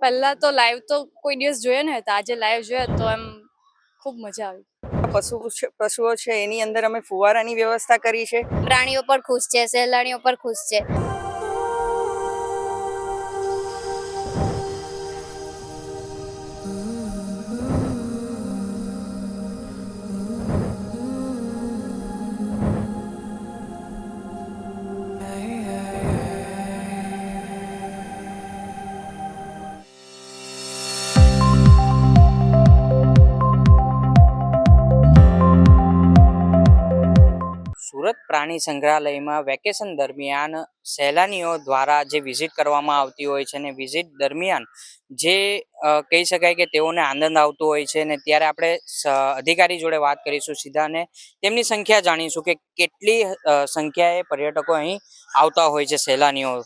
પહેલા તો લાઈવ તો કોઈ દિવસ જોયો ને હતા, આજે લાઈવ જોયા તો એમ ખૂબ મજા આવી. પશુઓ છે એની અંદર અમે ફુવારાની વ્યવસ્થા કરી છે. પ્રાણીઓ પર ખુશ છે, સહેલાણીઓ પર ખુશ છે. સુરત પ્રાણી સંગ્રહાલયમાં વેકેશન દરમિયાન સહેલાણીઓ દ્વારા જે વિઝિટ કરવામાં આવતી હોય છે અને વિઝિટ દરમિયાન જે કહી શકાય કે તેઓને આનંદ આવતો હોય છે ને ત્યારે આપણે અધિકારી જોડે વાત કરીશું સીધા અને તેમની સંખ્યા જાણીશું કે કેટલી સંખ્યાએ પર્યટકો અહીં આવતા હોય છે સહેલાણીઓ.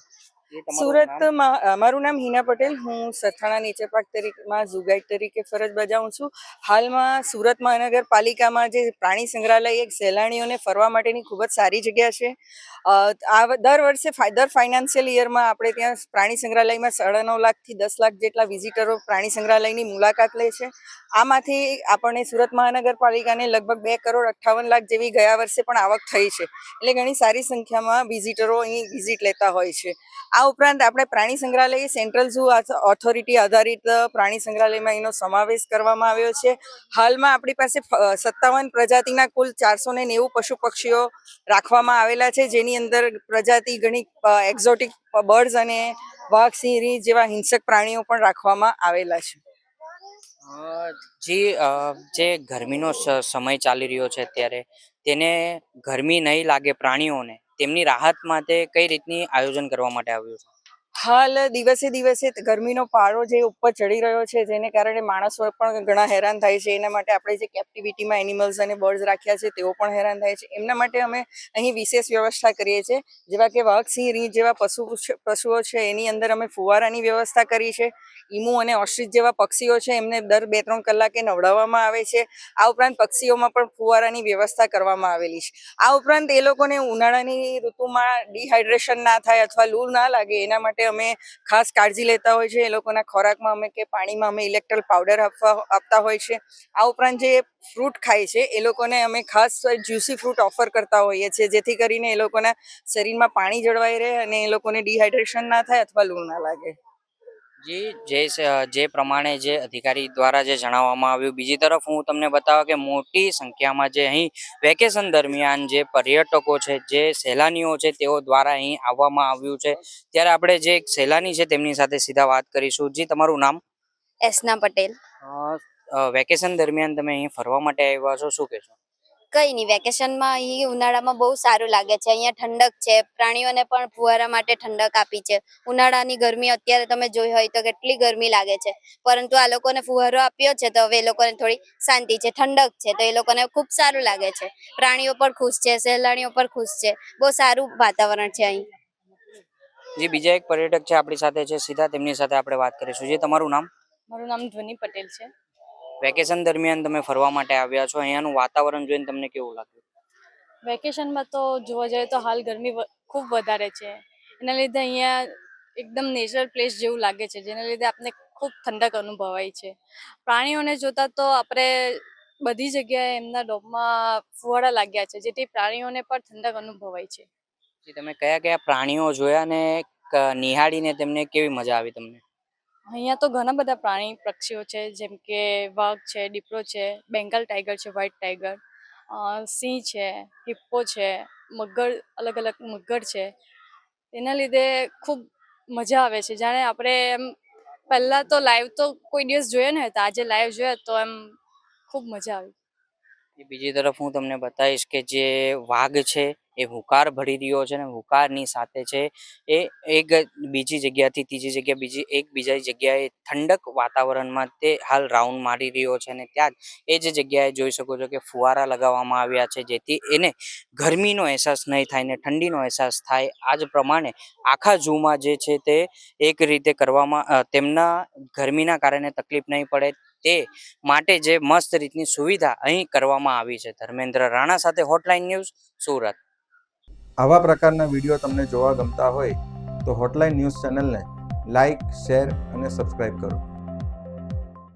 સુરતમાં મારું નામ હિના પટેલ, હું સરથાણા નીચેપાક તરીકેમાં ઝૂ તરીકે ફરજ બજાવું છું. હાલમાં સુરત મહાનગરપાલિકામાં જે પ્રાણી સંગ્રહાલય એક સહેલાણીઓને ફરવા માટેની ખૂબ જ સારી જગ્યા છે. દર વર્ષે દર ફાઇનાન્શિયલ યરમાં આપણે ત્યાં પ્રાણી સંગ્રહાલયમાં 9.5 લાખથી 10 લાખ જેટલા વિઝિટરો પ્રાણી સંગ્રહાલયની મુલાકાત લે છે. આમાંથી આપણને સુરત મહાનગરપાલિકાને લગભગ 2,58,00,000 જેવી ગયા વર્ષે પણ આવક થઈ છે. એટલે ઘણી સારી સંખ્યામાં વિઝિટરો અહીં વિઝિટ લેતા હોય છે. આ ઉપરાંત આપણે પ્રાણી સંગ્રહાલય સેન્ટ્રલ ઝૂ ઓથોરિટી આધારિત પ્રાણી સંગ્રહાલયમાં એનો સમાવેશ કરવામાં આવ્યો છે. હાલમાં આપણી પાસે 57 પ્રજાતિના કુલ 490 પશુ પક્ષીઓ રાખવામાં આવેલા છે, જેની અંદર પ્રજાતિ ઘણી એક્ઝોટિક બર્ડ્સ અને વાઘ, સિંહ, રીંછ જેવા હિંસક પ્રાણીઓ પણ રાખવામાં આવેલા છે. જે ગરમીનો સમય ચાલી રહ્યો છે અત્યારે, તેને ગરમી નહીં લાગે પ્રાણીઓને, તેમની રાહત માટે કઈ રીતની આયોજન કરવા માટે આવ્યું છે? હાલ દિવસે દિવસે ગરમીનો પારો જે ઉપર ચડી રહ્યો છે, જેને કારણે માણસો પણ ઘણા હેરાન થાય છે. એના માટે આપણે જે કેપ્ટિવિટીમાં એનિમલ્સ અને બર્ડ્સ રાખ્યા છે તેઓ પણ હેરાન થાય છે. એમના માટે અમે અહીં વિશેષ વ્યવસ્થા કરીએ છીએ, જેવા કે વાઘ, સિંહ, રીંછ જેવા પશુઓ છે એની અંદર અમે ફુવારાની વ્યવસ્થા કરી છે. ઈમુ અને ઓસ્ટ્રીચ જેવા પક્ષીઓ છે એમને દર 2-3 કલાકે નવડાવવામાં આવે છે. આ ઉપરાંત પક્ષીઓમાં પણ ફુવારાની વ્યવસ્થા કરવામાં આવેલી છે. આ ઉપરાંત એ લોકોને ઉનાળાની ઋતુમાં ડિહાઇડ્રેશન ના થાય અથવા લૂ ના લાગે એના માટે અમે ખાસ કાળજી લેતા હોય છે. એ લોકોના ખોરાકમાં અમે કે પાણીમાં અમે ઇલેક્ટ્રોલ પાવડર આપતા હોય છે. આ ઉપરાંત જે ફ્રૂટ ખાય છે એ લોકોને અમે ખાસ જ્યુસી ફ્રૂટ ઓફર કરતા હોઈએ છીએ, જેથી કરીને એ લોકોના શરીરમાં પાણી જળવાઈ રહે અને એ લોકોને ડિહાઇડ્રેશન ના થાય અથવા લૂ ના લાગે. જે પ્રમાણે જે અધિકારી દ્વારા જે જણાવવામાં આવ્યું, બીજી તરફ હું તમને બતાવવા કે મોટી સંખ્યામાં જે અહીં વેકેશન દરમિયાન જે પર્યટકો છે, જે સહેલાણીઓ છે તેઓ દ્વારા અહીં આવવામાં આવ્યું છે. ત્યારે આપણે જે એક સહેલાણી છે તેમની સાથે સીધા વાત કરીશું. જી, તમારું નામ? એસના પટેલ. વેકેશન દરમિયાન તમે અહીં ફરવા માટે આવ્યા છો, શું કહેશો? કઈ નહીં, વેકેશનમાં અહીં ઉનાળામાં બહુ સારું લાગે છે. અહીંયા ઠંડક છે, પ્રાણીઓને પણ ફુવારા માટે ઠંડક આપી છે. ઉનાળાની ગરમી અત્યારે તમે જોઈ હોય તો કેટલી ગરમી લાગે છે, પરંતુ આ લોકોને ફુવારો આપ્યો છે તો હવે એ લોકોને થોડી શાંતિ છે, ઠંડક છે, તો એ લોકોને ખૂબ સારું લાગે છે. પ્રાણીઓ પર ખુશ છે, સહેલાણીઓ પર ખુશ છે. બહુ સારું વાતાવરણ છે અહીં. જે બીજા એક પર્યટક છે આપણી સાથે છે, સીધા તેમની સાથે આપણે વાત કરીશું. જે તમારું નામ? મારું નામ ધ્વનિ પટેલ છે. વેકેશન દરમિયાન તમે ફરવા માટે આવ્યા છો, અહીંયાનું વાતાવરણ જોઈને તમને કેવું લાગ્યું? વેકેશનમાં તો જોવા જઈએ તો હાલ ગરમી ખૂબ વધારે છે. એના લીધે અહીંયા એકદમ નેચરલ પ્લેસ જેવું લાગે છે, જેના લીધે આપણે ખૂબ ઠંડક અનુભવાય છે. પ્રાણીઓને જોતા તો આપણે બધી જગ્યાએ એમના ડોકમાં ફુવારા લાગ્યા છે, જેથી પ્રાણીઓને પણ ઠંડક અનુભવાય છે. તમે કયા કયા પ્રાણીઓ જોયા ને નિહાળીને તેમને કેવી મજા આવી તમને? અહીંયા તો ઘણા બધા પ્રાણી પક્ષીઓ છે, જેમ કે વાઘ છે, દીપડો છે, બેંગાલ ટાઈગર છે, વ્હાઇટ ટાઈગર, સિંહ છે, હિપ્પો છે, મગર, અલગ અલગ મગર છે. એના લીધે ખૂબ મજા આવે છે. જાણે આપણે એમ પહેલાં તો લાઈવ તો કોઈ દિવસ જોયો ને હતા, આજે લાઈવ જોયા તો એમ ખૂબ મજા આવી. બીજી તરફ હું તમને બતાવીશ કે જે વાઘ છે એ હુંકાર ભરી રહ્યો છે ને હુંકારની સાથે છે એ એક બીજી જગ્યાથી ત્રીજી જગ્યા બીજી જગ્યાએ ઠંડક વાતાવરણમાં તે હાલ રાઉન્ડ મારી રહ્યો છે અને ત્યાં એ જ જગ્યાએ જોઈ શકો છો કે ફુવારા લગાવવામાં આવ્યા છે, જેથી એને ગરમીનો અહેસાસ નહીં થાય ને ઠંડીનો અહેસાસ થાય. આ જ પ્રમાણે આખા ઝૂમાં જે છે તે એક રીતે કરવામાં તેમના ગરમીના કારણે તકલીફ નહીં પડે તે માટે જે મસ્ત રીતની સુવિધા અહીં કરવામાં આવી છે. ધર્મેન્દ્ર રાણા સાથે હોટલાઇન ન્યૂઝ, સુરત. આવા પ્રકારના વિડીયો તમને જોવા ગમતા હોય તો હોટલાઇન ન્યૂઝ ચેનલને લાઈક, શેર અને સબસ્ક્રાઈબ કરો.